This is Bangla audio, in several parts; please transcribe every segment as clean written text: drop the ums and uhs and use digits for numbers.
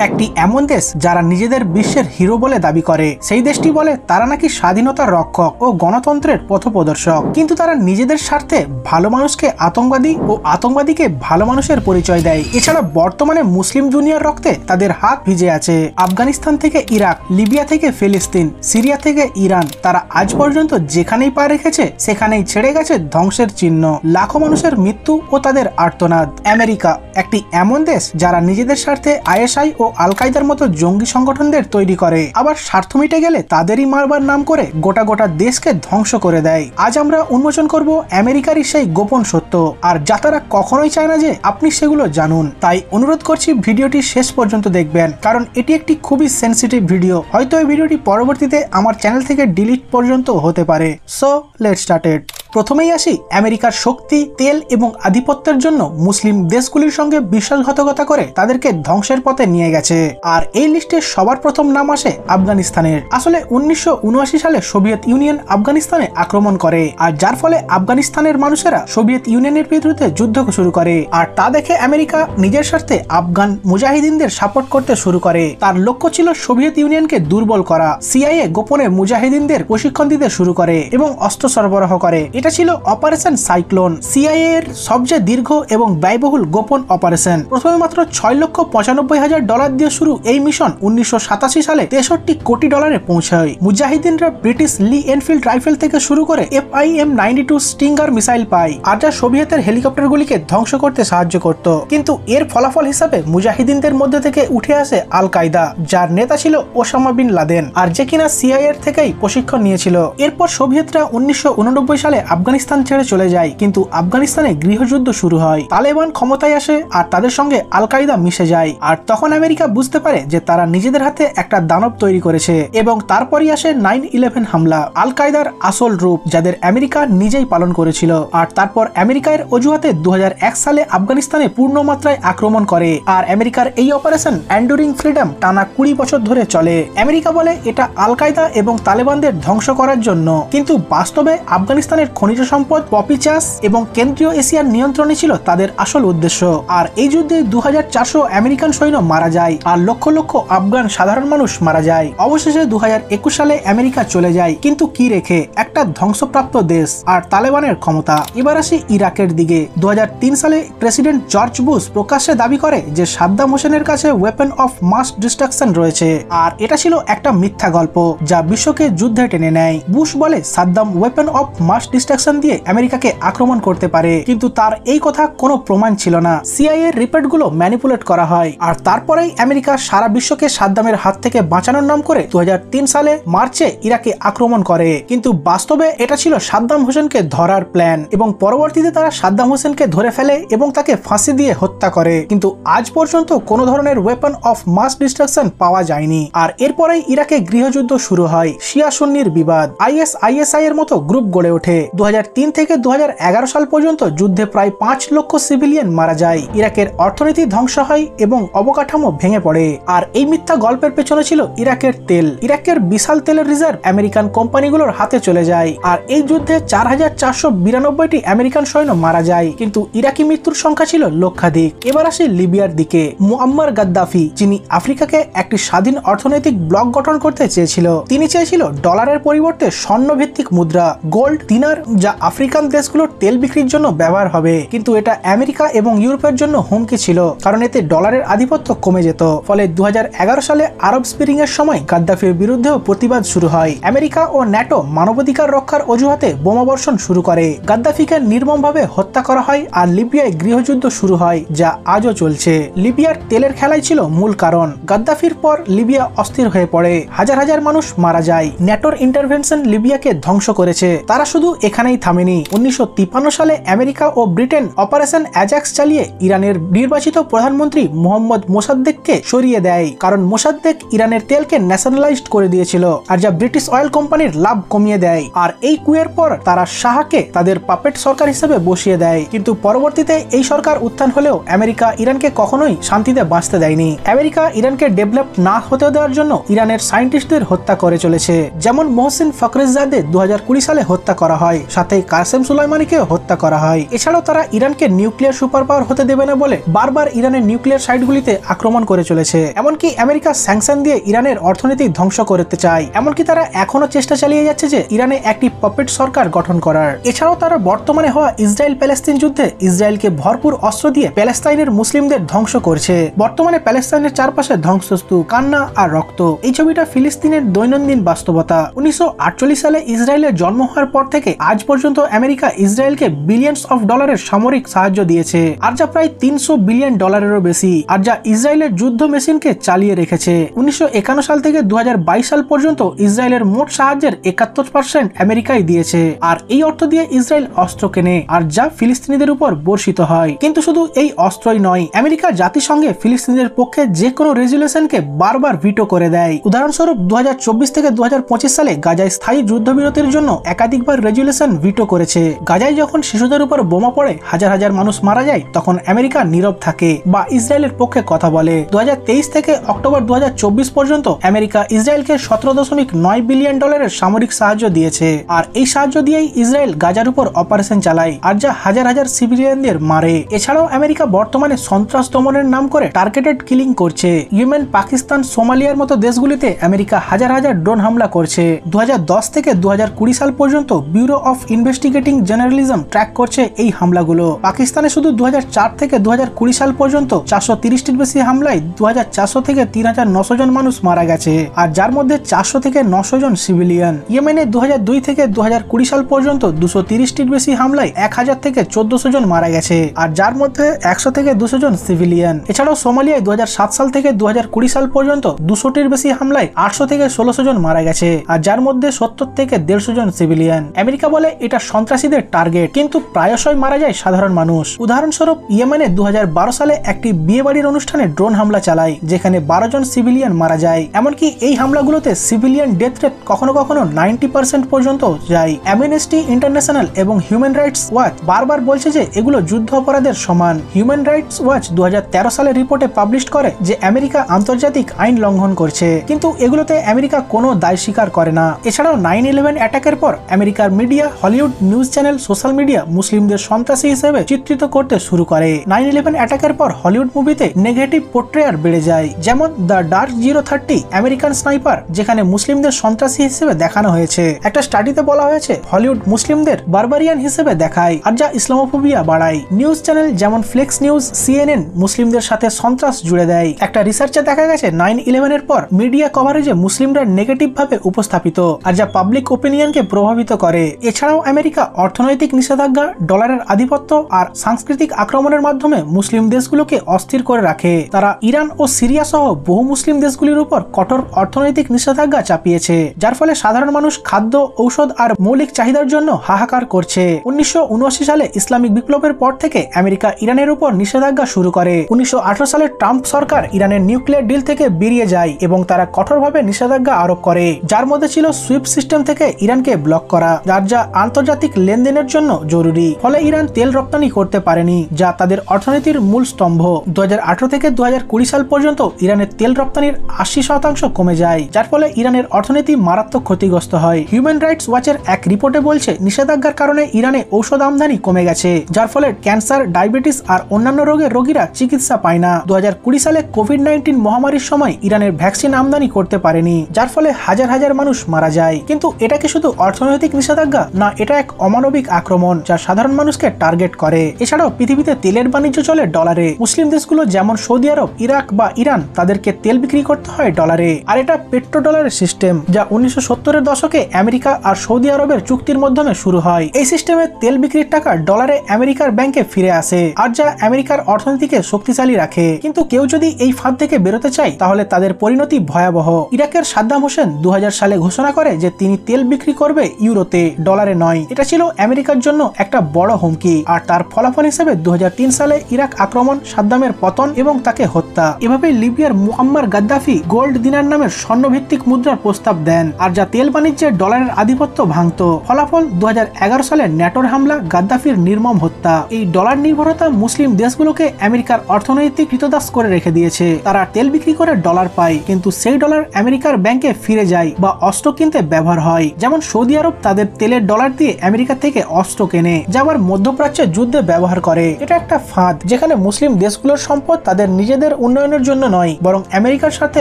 একটি এমন দেশ যারা নিজেদের বিশ্বের হিরো বলে দাবি করে। সেই দেশটি বলে তারা নাকি স্বাধীনতার রক্ষক ও গণতন্ত্রের পথপ্রদর্শক, কিন্তু তারা নিজেদের স্বার্থে ভালো মানুষকে আতঙ্কবাদী ও আতঙ্কবাদীকে ভালো মানুষের পরিচয় দেয়। এছাড়া বর্তমানে মুসলিম দুনিয়ার রক্তে তাদের হাত ভিজে আছে। আফগানিস্তান থেকে ইরাক, লিবিয়া থেকে ফিলিস্তিন, সিরিয়া থেকে ইরান, তারা আজ পর্যন্ত যেখানেই পা রেখেছে সেখানেই ছেড়ে গেছে ধ্বংসের চিহ্ন, লাখো মানুষের মৃত্যু ও তাদের আর্তনাদ। আমেরিকা একটি এমন দেশ যারা নিজেদের স্বার্থে আইএসআই ও আল কায়দার মতো জঙ্গি সংগঠনদের তৈরি করে, আবার স্বার্থ মিটে গেলে তাদেরই মারবার নাম করে গোটা গোটা দেশকে ধ্বংস করে দেয়। আজ আমরা উন্মোচন করব আমেরিকারই সেই গোপন সত্য, আর যা তারা কখনোই চায় না যে আপনি সেগুলো জানুন। তাই অনুরোধ করছি ভিডিওটি শেষ পর্যন্ত দেখবেন, কারণ এটি একটি খুবই সেন্সিটিভ ভিডিও। হয়তো এই ভিডিওটি পরবর্তীতে আমার চ্যানেল থেকে ডিলিট পর্যন্ত হতে পারে। So let's started. প্রথমেই আসি আমেরিকার শক্তি, তেল এবং আধিপত্যের জন্য মুসলিম দেশগুলির সঙ্গে বিশ্বাসঘাতকতা করে তাদেরকে ধ্বংসের পথে নিয়ে গেছে। আর এই লিস্টে সবার প্রথম নাম আসে আফগানিস্তানের। আসলে 1979 সালে সোভিয়েত ইউনিয়ন আফগানিস্তানে আক্রমণ করে, আর যার ফলে আফগানিস্তানের মানুষেরা সোভিয়েত ইউনিয়নের বিরুদ্ধে যুদ্ধ শুরু করে। আর তা দেখে আমেরিকা নিজের স্বার্থে আফগান মুজাহিদিনদের সাপোর্ট করতে শুরু করে। তার লক্ষ্য ছিল সোভিয়েত ইউনিয়নকে দুর্বল করা। সিআইএ গোপনে মুজাহিদিনদের প্রশিক্ষণ দিতে শুরু করে এবং অস্ত্র সরবরাহ করে। এটা ছিল অপারেশন সাইক্লোন, সিআইএ এর সবচেয়ে দীর্ঘ এবং ব্যয়বহুল গোপন অপারেশন। প্রথমে মাত্র $6,95,000 দিয়ে শুরু এই মিশন 1987 সালে $63 কোটি পৌঁছায়। মুজাহিদিনরা ব্রিটিশ লি এনফিল্ড রাইফেল থেকে শুরু করে FIM-92 স্টিঙ্গার মিসাইল পায়, আর যা সোভিয়েতের হেলিকপ্টারগুলিকে ধ্বংস করতে সাহায্য করত। কিন্তু এর ফলাফল হিসাবে মুজাহিদিনদের মধ্যে থেকে উঠে আসে আল কায়দা, যার নেতা ছিল ওসামা বিন লাদেন, আর যে কিনা সিআইএ থেকেই প্রশিক্ষণ নিয়েছিল। এরপর সোভিয়েতরা 1989 সালে আফগানিস্তান ছেড়ে চলে যায়, কিন্তু আফগানিস্তানে গৃহযুদ্ধ শুরু হয়। তালেবান ক্ষমতায় আসে আর তাদের সঙ্গে আল কায়দা মিশে যায়। আর তখন আমেরিকা বুঝতে পারে যে তারা নিজেদের হাতে একটা দানব তৈরি করেছে, এবং তারপরই আসে 9/11 হামলা, আল কায়দার আসল রূপ, যাদের আমেরিকা নিজেই পালন করেছিল। আর তারপর আমেরিকার অজুহাতে 2001 সালে আফগানিস্তানে পূর্ণমাত্রায় আক্রমণ করে। আর আমেরিকার এই অপারেশন এন্ডুরিং ফ্রিডম টানা 20 বছর ধরে চলে। আমেরিকা বলে এটা আল কায়দা এবং তালেবানদের ধ্বংস করার জন্য, কিন্তু বাস্তবে আফগানিস্তানের খনিজ সম্পদ, পপি চাষ এবং কেন্দ্রীয় এশিয়ার নিয়ন্ত্রণে ছিল তাদের আসল উদ্দেশ্য। আর এই যুদ্ধে 2400 আমেরিকান সৈন্য মারা যায়, আর লক্ষ লক্ষ আফগান সাধারণ মানুষ মারা যায়। অবশেষে 2021 সালে আমেরিকা চলে যায়, কিন্তু কি রেখে? একটা ধ্বংসপ্রাপ্ত দেশ আর তালেবানের ক্ষমতা। এবার আসি ইরাকের দিকে। 2003 সালে প্রেসিডেন্ট জর্জ বুশ প্রকাশ্যে দাবি করে যে সাদ্দাম হোসেনের কাছে ওয়েপন অফ মাস ডিস্ট্রাকশন রয়েছে, আর এটা ছিল একটা মিথ্যা গল্প যা বিশ্বকে যুদ্ধে টেনে নেয়। বুশ বলে Saddam weapon of mass destruction দিয়ে আমেরিকাকে আক্রমণ করতে পারে, কিন্তু তার এই কথা কোনো প্রমাণ ছিল না। সিআইএ এর রিপোর্টগুলো ম্যানিপুলেট করা হয়, আর তারপরেই আমেরিকা সারা বিশ্বকে সাদ্দামের হাত থেকে বাঁচানোর নাম করে 2003 সালে মার্চে ইরাকে আক্রমণ করে। কিন্তু বাস্তবে এটা ছিল সাদ্দাম হোসেনকে ধরার প্ল্যান, এবং পরবর্তীতে তারা সাদ্দাম হোসেনকে ধরে ফেলে এবং তাকে ফাঁসি দিয়ে হত্যা করে। কিন্তু আজ পর্যন্ত কোনো ধরনের ওয়েপন অফ মাস ডিস্ট্রাকশন পাওয়া যায়নি। আর এরপরেই ইরাকে গৃহযুদ্ধ শুরু হয়, শিয়া সুন্নির বিবাদ। ISI এর মতো গ্রুপ গড়ে ওঠে। 2003 থেকে 2011 সাল পর্যন্ত যুদ্ধে প্রায় 5 লক্ষ সিভিলিয়ান মারা যায়। ইরাকের অর্থনীতি ধ্বংস হয় এবং অবকাঠামো ভেঙে পড়ে। আর এই মিথ্যা গল্পের পেছনে ছিল ইরাকের তেল। ইরাকের বিশাল তেলের রিজার্ভ আমেরিকান কোম্পানিগুলোর হাতে চলে যায়। আর এই যুদ্ধে 4492টি আমেরিকান সৈন্য মারা যায়, কিন্তু ইরাকি মৃত্যুর সংখ্যা ছিল লক্ষাধিক। এবার আসি লিবিয়ার দিকে। মুআম্মার গাদ্দাফি, যিনি আফ্রিকাকে একটি স্বাধীন অর্থনৈতিক ব্লক গঠন করতে চেয়েছিল, তিনি চেয়েছিল ডলারের পরিবর্তে স্বর্ণভিত্তিক মুদ্রা, গোল্ড দিনার, যা আফ্রিকান দেশগুলোর তেল বিক্রির জন্য ব্যবহার হবে। কিন্তু এটা আমেরিকা এবং ইউরোপের জন্য হুমকি ছিল, কারণ এতে ডলারের আধিপত্য কমে যেত। ফলে 2011 সালে আরব স্প্রিং এর সময় গাদ্দাফির বিরুদ্ধেও প্রতিবাদ শুরু হয়। আমেরিকা ও ন্যাটো মানবাধিকার রক্ষার অজুহাতে বোমাবর্ষণ শুরু করে। গাদ্দাফিকে নির্মমভাবে হত্যা করা হয়, আর লিবিয়ায় গৃহযুদ্ধ শুরু হয়, যা আজও চলছে। লিবিয়ার তেলের খেলাই ছিল মূল কারণ। গাদ্দাফির পর লিবিয়া অস্থির হয়ে পড়ে, হাজার হাজার মানুষ মারা যায়। ন্যাটোর ইন্টারভেনশন লিবিয়াকে ধ্বংস করেছে। তারা শুধু এখানেই থামেনি। 1953 সালে আমেরিকা ও ব্রিটেন অপারেশন অ্যাজাক্স চালিয়ে ইরানের নির্বাচিত প্রধানমন্ত্রী মোহাম্মদ মোসাদ্দেককে সরিয়ে দেয়, কারণ মোসাদ্দেক ইরানের তেলকে ন্যাশনালাইজড করে দিয়েছিল, আর যা ব্রিটিশ অয়েল কোম্পানির লাভ কমিয়ে দেয়। আর এই কুয়ের পর তারা শাহকে তাদের পাপেট সরকার হিসেবে বসিয়ে দেয়। কিন্তু পরবর্তীতে এই সরকার উত্থান হলেও আমেরিকা ইরানকে কখনোই শান্তিতে বাঁচতে দেয়নি। আমেরিকা ইরানকে ডেভেলপ না হতে দেওয়ার জন্য ইরানের সায়েন্টিস্টদের হত্যা করে চলেছে, যেমন মোহসিন ফখরিজাদে 2020 সালে হত্যা করা হয়। হয়, সাথে কাসেম সুলাইমানিকে হত্যা করা হয়। এছাড়াও তারা ইরানকে নিউক্লিয়ার সুপার পাওয়ার হতে দেবে না বলে বারবার ইরানের নিউক্লিয়ার সাইটগুলিতে আক্রমণ করে চলেছে। এমনকি আমেরিকা স্যাংশন দিয়ে ইরানের অর্থনীতি ধ্বংস করতে চায়। এমনকি তারা এখনো চেষ্টা চালিয়ে যাচ্ছে যে ইরানে একটি পপেট সরকার গঠন করার। এছাড়াও তারা বর্তমানে হওয়া ইসরায়েল প্যালেস্তিন যুদ্ধে ইসরায়েলকে ভরপুর অস্ত্র দিয়ে প্যালেস্তাইনের মুসলিমদের ধ্বংস করছে। বর্তমানে প্যালেস্তাইনের চারপাশে ধ্বংসস্তূপ, কান্না আর রক্ত। এই ছবিটা ফিলিস্তিনের দৈনন্দিন বাস্তবতা। 1948 সালে ইসরায়েলের জন্ম হওয়ার পর থেকে আজ পর্যন্ত আমেরিকা ইসরায়েলকে বিলিয়নস অফ ডলারের সামরিক সাহায্য দিয়েছে, আর যা প্রায় 300 বিলিয়ন ডলারেরও বেশি, আর যা ইসরায়েলের যুদ্ধ মেশিনকে চালিয়ে রেখেছে। 1951 সাল থেকে 2022 সাল পর্যন্ত ইসরায়েলের মোট সাহায্যের 71% আমেরিকাই দিয়েছে। আর এই অর্থ দিয়ে ইসরায়েল অস্ত্র কেনে, আর যা ফিলিস্তিনিদের উপর বর্ষিত হয়। কিন্তু শুধু এই অস্ত্রই নয়, আমেরিকা জাতিসংঘে ফিলিস্তিনিদের পক্ষে যে কোনো রেজুলেশনকে বারবার ভিটো করে দেয়। উদাহরণস্বরূপ 2024 থেকে 2025 সালে গাজায় স্থায়ী যুদ্ধবিরতির জন্য একাধিকবার রেজুলেশন ভিটো করেছে। গাজায় যখন শিশুদের উপর বোমা পড়ে হাজার হাজার মানুষ মারা যায়, তখন আমেরিকা নীরব থাকে বা ইসরায়েলের পক্ষে কথা বলে। 2023 থেকে অক্টোবর 2024 পর্যন্ত আমেরিকা ইসরায়েলকে 17.9 বিলিয়ন ডলারের সামরিক সাহায্য দিয়েছে। আর এই সাহায্য দিয়েই ইসরায়েল গাজার উপর অপারেশন চালায়, আর যা হাজার হাজার সিভিলিয়ানদের মারে। এছাড়াও আমেরিকা বর্তমানে সন্ত্রাস দমনের নাম করে টার্গেটেড কিলিং করছে। ইয়েমেন, পাকিস্তান, সোমালিয়ার মতো দেশগুলিতে আমেরিকা হাজার হাজার ড্রোন হামলা করছে। 2010 থেকে 2020 সাল পর্যন্ত bureau of investigating journalism track করছে এই হামলাগুলো। পাকিস্তানে শুধু 2004 থেকে 2020 সাল পর্যন্ত 430টির বেশি হামলায় 2400 থেকে 3900 জন মানুষ মারা গেছে, আর যার মধ্যে 400 থেকে 900 জন সিভিলিয়ান। ইয়েমেনে 2002 থেকে 2020 সাল পর্যন্ত 230টির বেশি হামলায় 1000 থেকে 1400 জন মারা গেছে, আর যার মধ্যে 100 থেকে 200 জন সিভিলিয়ান। এছাড়াও সোমালিয়ায় 2007 সাল থেকে 2020 সাল পর্যন্ত 200টির বেশি হামলায় 800 থেকে 1600 জন মারা গেছে, আর যার মধ্যে 70 থেকে 150 জন সিভিলিয়ান। আমেরিকা বলে এটা সন্ত্রাসীদের টার্গেট, কিন্তু প্রায়শই মারা যায় সাধারণ মানুষ। উদাহরণস্বরূপ ইয়েমেনে 2012 সালে একটি বিয়ে বাড়ির অনুষ্ঠানে ড্রোন হামলা চালায়, যেখানে 12 জন সিভিলিয়ান মারা যায়। এমনকি এই হামলাগুলোতে সিভিলিয়ান ডেথ রেট কখনো কখনো 90% পর্যন্ত যায়। অ্যামনেস্টি ইন্টারন্যাশনাল এবং হিউম্যান রাইটস ওয়াচ বারবার বলছে যে এগুলো যুদ্ধ অপরাধের সমান। হিউম্যান রাইটস ওয়াচ 2013 সালে রিপোর্টে পাবলিশ করে যে আমেরিকা আন্তর্জাতিক আইন লঙ্ঘন করছে, কিন্তু এগুলোতে আমেরিকা কোনো দায় স্বীকার করে না। এছাড়াও 9/11 অ্যাটাকের পর আমেরিকার media, Hollywood, news channel, social media মুসলিমদের সন্ত্রাসী হিসেবে চিত্রিত করতে শুরু করে। 9/11 অ্যাটাকের পর হলিউড মুভিতে নেগেটিভ পোর্ট্রেয়ার বেড়ে যায়, যেমন দ্য ডার্ক 030 আমেরিকান স্নাইপার, যেখানে মুসলিমদের সন্ত্রাসী হিসেবে দেখানো হয়েছে। একটা স্টাডিতে বলা হয়েছে হলিউড মুসলিমদের বারবারিয়ান হিসেবে দেখায়, আর যা ইসলামোফোবিয়া বাড়ায়। নিউজ চ্যানেল যেমন ফ্লেক্স নিউজ, CNN মুসলিমদের সাথে সন্ত্রাস জুড়ে দেয়। একটা রিসার্চে দেখা গেছে 9/11 এর পর মিডিয়া কভারেজে মুসলিমরা নেগেটিভ ভাবে উপস্থাপিত, আর যা পাবলিক ওপিনিয়নকে প্রভাবিত করে। এছাড়াও আমেরিকা অর্থনৈতিক নিষেধাজ্ঞা, ডলারের আধিপত্য আর সাংস্কৃতিক আক্রমণের মাধ্যমে মুসলিম দেশগুলোকে অস্থির করে রাখে। তারা ইরান ও সিরিয়া সহ বহু মুসলিম দেশগুলির উপর কঠোর অর্থনৈতিক নিষেধাজ্ঞা চাপিয়েছে, যার ফলে সাধারণ মানুষ খাদ্য, ঔষধ আর মৌলিক চাহিদার জন্য হাহাকার করছে। 1979 সালে ইসলামিক বিপ্লবের পর থেকে আমেরিকা ইরানের উপর নিষেধাজ্ঞা শুরু করে। 1918 সালে ট্রাম্প সরকার ইরানের নিউক্লিয়ার ডিল থেকে বেরিয়ে যায় এবং তারা কঠোরভাবে নিষেধাজ্ঞা আরোপ করে, যার মধ্যে ছিল সুইফট সিস্টেম থেকে ইরানকে ব্লক করা, যার যা আন্তর্জাতিক লেনদেনের জন্য জরুরি। ফলে ইরান তেল রপ্তানি করতে পারেনি, যা তাদের অর্থনীতির মূল স্তম্ভ। 2018 থেকে 2020 সাল পর্যন্ত ইরানের তেল রপ্তানির 80% কমে যায়, যার ফলে ইরানের অর্থনীতি মারাত্মক ক্ষতিগ্রস্ত হয়। হিউম্যান রাইটস ওয়াচের এক রিপোর্টে বলছে নিষেধাজ্ঞার কারণে ইরানে ঔষধ আমদানি কমে গেছে, যার ফলে ক্যান্সার, ডায়াবেটিস আর অন্যান্য রোগের রোগীরা চিকিৎসা পায় না। 2020 সালে কোভিড-19 মহামারীর সময় ইরানের ভ্যাকসিন আমদানি করতে পারেনি, যার ফলে হাজার হাজার মানুষ মারা যায়। কিন্তু এটা কি শুধু অর্থনৈতিক নিষেধাজ্ঞা? না, এটা এক অমানবিক আক্রমণ যা সাধারণ মানুষকে টার্গেট করে। এছাড়াও পৃথিবীতে তেলের বাণিজ্য চলে ডলারে। মুসলিম দেশগুলো যেমন সৌদি আরব, ইরাক বা ইরান, তাদেরকে তেল বিক্রি করতে হয় ডলারে। আর এটা পেট্রো ডলারের সিস্টেম, যা 1970-এর দশকে আমেরিকা আর সৌদি আরবের চুক্তির মাধ্যমে শুরু হয়। এই সিস্টেমে তেল বিক্রির টাকা ডলারে আমেরিকার ব্যাংকে ফিরে আসে, আর যা আমেরিকার অর্থনীতিকে শক্তিশালী রাখে। কিন্তু কেউ যদি এই ফাঁদ থেকে বেরোতে চায়, তাহলে তাদের পরিণতি ভয়াবহ। ইরাকের সাদ্দাম হোসেন 2000 সালে ঘোষণা করে যে তিনি তেল বিক্রি করবে ইউরোতে, ডলারে নয়। এটা ছিল আমেরিকার জন্য একটা বড় হুমকি, আর তার ফলাফল হিসেবে 2003 সালে ইরাক আক্রমণ, সাদ্দামের পতন এবং তাকে হত্যা। এভাবে লিবিয়ার মুআম্মার গাদ্দাফি গোল্ড দিনার নামের স্বর্ণভিত্তিক মুদ্রার প্রস্তাব দেন, আর যা তেল বাণিজ্যে ডলারের আধিপত্য ভাঙত। ফলাফল 2011 সালে ন্যাটোর হামলা, গাদ্দাফির নির্মম হত্যা। এই ডলার নির্ভরতা মুসলিম দেশগুলোকে আমেরিকার অর্থনৈতিক কৃতদাস করে রেখে দিয়েছে। তারা তেল বিক্রি করে ডলার পায়, কিন্তু সেই ডলার আমেরিকার ব্যাংকে ফিরে যায় বা অস্ত্র কিনতে ব্যবহার হয়। যেমন সৌদি আরব তাদের তেলের ডলার দিয়ে আমেরিকা থেকে অস্ত্র কেনে, যা আবার মধ্যপ্রাচ্যের যুদ্ধে ব্যবহার করে। এটা একটা ফাঁদ যেখানে মুসলিম দেশগুলোর সম্পদ তাদের নিজেদের উন্নয়নের জন্য নয়, বরং আমেরিকার সাথে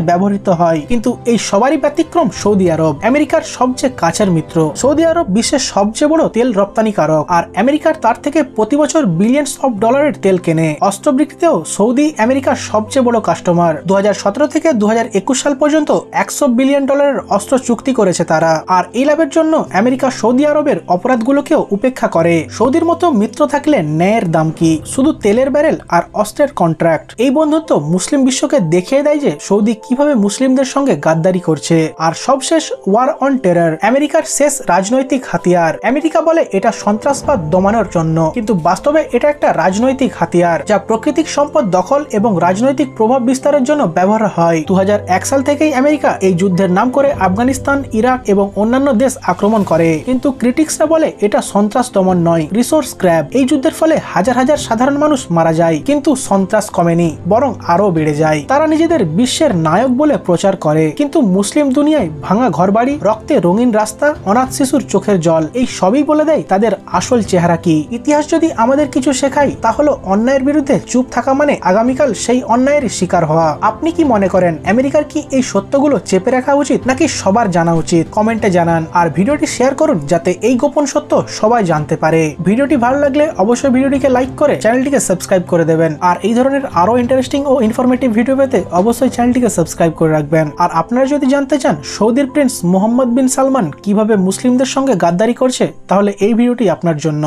ব্যবহৃত হয়। কিন্তু এই সবারই ব্যতিক্রম সৌদি আরব, আমেরিকার সবচেয়ে কাছের মিত্র। সৌদি আরব বিশ্বের সবচেয়ে বড় তেল রপ্তানিকারক, আর আমেরিকার তার থেকে প্রতি বছর বিলিয়নস অফ ডলারের তেল কেনে। অস্ত্র বিক্রিতেও সৌদি আমেরিকার সবচেয়ে বড় কাস্টমার। 2017 থেকে 2021 সাল পর্যন্ত 100 বিলিয়ন ডলারের অস্ত্র চুক্তি করেছে তারা। আর এই লাভের জন্য আমেরিকা সৌদি আরবের অপরাধগুলোকেও উপেক্ষা করে। সৌদির মতো মিত্র থাকলে ন্যায়ের দাম কি? শুধু তেলের ব্যারেল আর অস্ত্রের কন্ট্রাক্ট। এই বন্ধুত্ব মুসলিম বিশ্বকে দেখিয়ে দেয় যে সৌদি কিভাবে মুসলিমদের সঙ্গে গাদ্দারি করছে। আর সবশেষ, ওয়ার অন টেরর, আমেরিকার শেষ রাজনৈতিক হাতিয়ার। আমেরিকা বলে এটা সন্ত্রাসবাদ দমানোর জন্য, কিন্তু বাস্তবে এটা একটা রাজনৈতিক হাতিয়ার যা প্রাকৃতিক সম্পদ দখল এবং রাজনৈতিক প্রভাব বিস্তারের জন্য ব্যবহার হয়। 2001 সাল থেকেই আমেরিকা এই যুদ্ধের নাম করে আফগানিস্তান, ইরাক এবং অন্যান্য দেশ আক্রমণ করে। কিন্তু ক্রিটিক্সরা বলে এটা সন্ত্রাস দমন নয়, রিসোর্স গ্র্যাব। এই যুদ্ধের ফলে হাজার হাজার সাধারণ মানুষ মারা যায়, কিন্তু সন্ত্রাস কমেনি, বরং আরো বেড়ে যায়। তারা নিজেদের বিশ্বের নায়ক বলে প্রচার করে, কিন্তু মুসলিম দুনিয়ায় ভাঙা ঘরবাড়ি, রক্তে রঙিন রাস্তা, অনাথ শিশুর চোখের জল, এই সবই বলে দেয় তাদের আসল চেহারা কি। ইতিহাস যদি আমাদের কিছু শেখায়, তা হলো অন্যায়ের বিরুদ্ধে চুপ থাকা মানে আগামীকাল সেই অন্যায়ের শিকার হওয়া। আপনি কি মনে করেন, আমেরিকার কি এই সত্যগুলো চেপে রাখা উচিত নাকি সবার জানা উচিত? কমেন্টে জানান, আর ভিডিওটি শেয়ার করুন যাতে এই গোপন সত্য সবাই জানতে পারে। ভিডিওটি ভালো লাগলে অবশ্যই ভিডিওটিকে লাইক করে চ্যানেলটিকে সাবস্ক্রাইব করে দেবেন। আর এই ধরনের আরো ইন্টারেস্টিং ও ইনফরমেটিভ ভিডিও পেতে অবশ্যই চ্যানেলটিকে সাবস্ক্রাইব করে রাখবেন। আর আপনারা যদি জানতে চান সৌদির প্রিন্স মোহাম্মদ বিন সালমান কিভাবে মুসলিমদের সঙ্গে গাদ্দারি করছে, তাহলে এই ভিডিওটি আপনার জন্য।